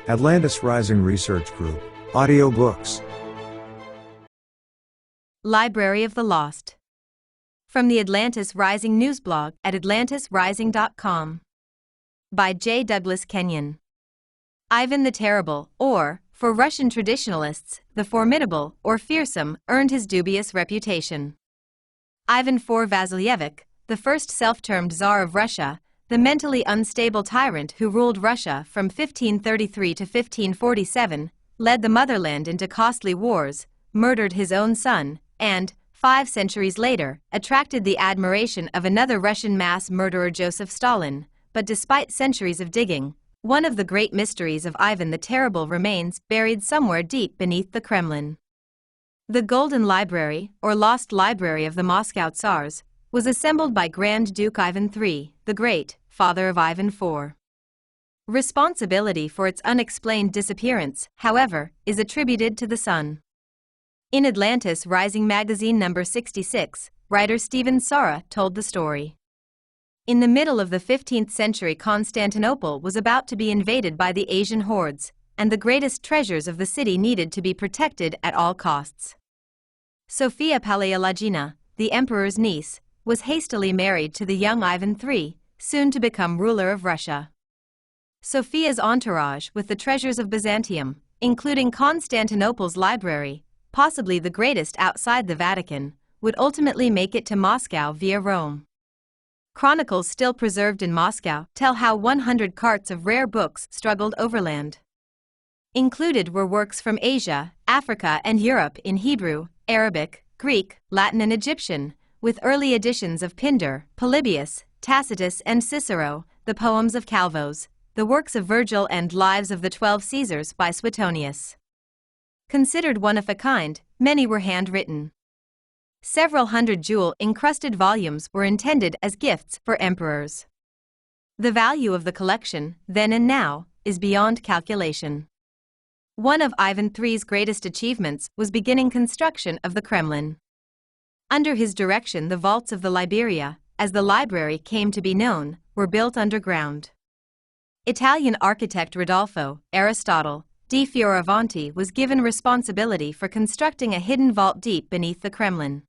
Atlantis Rising Research Group, audiobooks. Library of the Lost. From the Atlantis Rising newsblog at atlantisrising.com. By J. Douglas Kenyon. Ivan the Terrible, or, for Russian traditionalists, the Formidable or Fearsome, earned his dubious reputation. Ivan IV Vasilyevich, the first self-termed Tsar of Russia, the mentally unstable tyrant who ruled Russia from 1533 to 1547, led the motherland into costly wars, murdered his own son, and, 5 centuries later, attracted the admiration of another Russian mass murderer, Josef Stalin. But despite centuries of digging, one of the great mysteries of Ivan the Terrible remains buried somewhere deep beneath the Kremlin. The Golden Library, or Lost Library of the Moscow Tsars, was assembled by Grand Duke Ivan III, the Great, father of Ivan IV. Responsibility for its unexplained disappearance, however, is attributed to the son. In Atlantis Rising Magazine number 66, writer Steven Sora told the story. In the middle of the 15th century, Constantinople was about to be invaded by the Asian hordes, and the greatest treasures of the city needed to be protected at all costs. Sophia Paleologina, the emperor's niece, was hastily married to the young Ivan III, soon to become ruler of Russia. Sophia's entourage with the treasures of Byzantium, including Constantinople's library, possibly the greatest outside the Vatican, would ultimately make it to Moscow via Rome. Chronicles still preserved in Moscow tell how 100 carts of rare books struggled overland. Included were works from Asia, Africa, and Europe in Hebrew, Arabic, Greek, Latin, and Egyptian, with early editions of Pindar, Polybius, Tacitus, and Cicero, the poems of Calvos, the works of Virgil, and Lives of the 12 Caesars by Suetonius. Considered one of a kind, many were handwritten. Several hundred jewel-encrusted volumes were intended as gifts for emperors. The value of the collection, then and now, is beyond calculation. One of Ivan III's greatest achievements was beginning construction of the Kremlin. Under his direction, the vaults of the Liberia, as the library came to be known, were built underground. Italian architect Rodolfo Aristotle di Fioravanti was given responsibility for constructing a hidden vault deep beneath the Kremlin.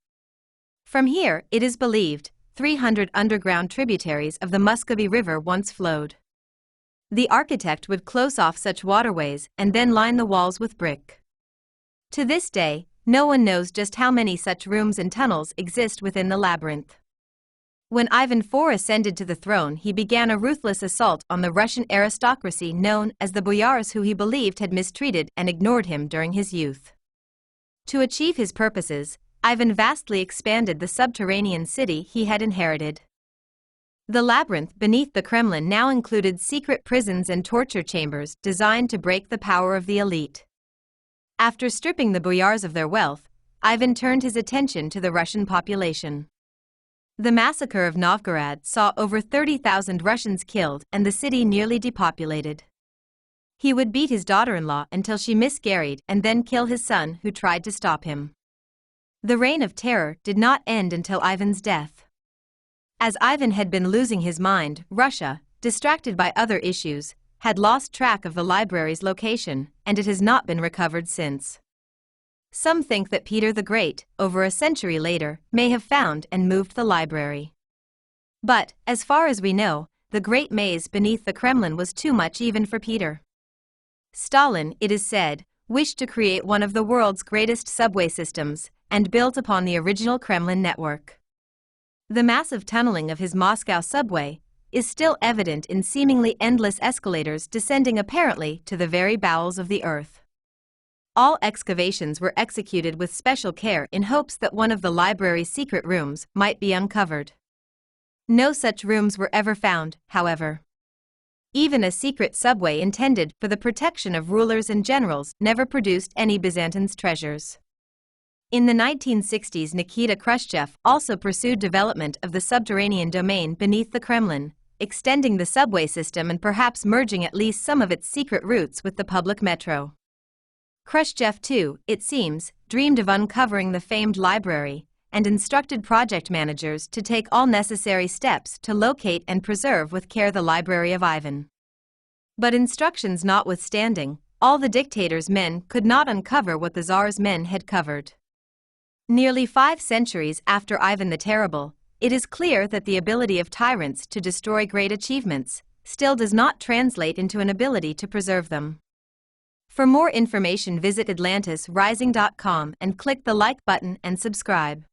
From here, it is believed, 300 underground tributaries of the Muscovy River once flowed. The architect would close off such waterways and then line the walls with brick. To this day, no one knows just how many such rooms and tunnels exist within the labyrinth. When Ivan IV ascended to the throne, he began a ruthless assault on the Russian aristocracy known as the boyars, who he believed had mistreated and ignored him during his youth. To achieve his purposes, Ivan vastly expanded the subterranean city he had inherited. The labyrinth beneath the Kremlin now included secret prisons and torture chambers designed to break the power of the elite. After stripping the boyars of their wealth, Ivan turned his attention to the Russian population. The massacre of Novgorod saw over 30,000 Russians killed and the city nearly depopulated. He would beat his daughter-in-law until she miscarried and then kill his son, who tried to stop him. The reign of terror did not end until Ivan's death. As Ivan had been losing his mind, Russia, distracted by other issues, had lost track of the library's location, and it has not been recovered since. Some think that Peter the Great, over a century later, may have found and moved the library. But, as far as we know, the great maze beneath the Kremlin was too much even for Peter. Stalin, it is said, wished to create one of the world's greatest subway systems, and built upon the original Kremlin network. The massive tunneling of his Moscow subway is still evident in seemingly endless escalators descending apparently to the very bowels of the earth. All excavations were executed with special care in hopes that one of the library's secret rooms might be uncovered. No such rooms were ever found, however. Even a secret subway intended for the protection of rulers and generals never produced any Byzantine's treasures. In the 1960s, Nikita Khrushchev also pursued development of the subterranean domain beneath the Kremlin, extending the subway system and perhaps merging at least some of its secret routes with the public metro. Khrushchev, too, it seems, dreamed of uncovering the famed library, and instructed project managers to take all necessary steps to locate and preserve with care the library of Ivan. But instructions notwithstanding, all the dictator's men could not uncover what the Tsar's men had covered. Nearly 5 centuries after Ivan the Terrible, it is clear that the ability of tyrants to destroy great achievements still does not translate into an ability to preserve them. For more information, visit atlantisrising.com and click the like button and subscribe.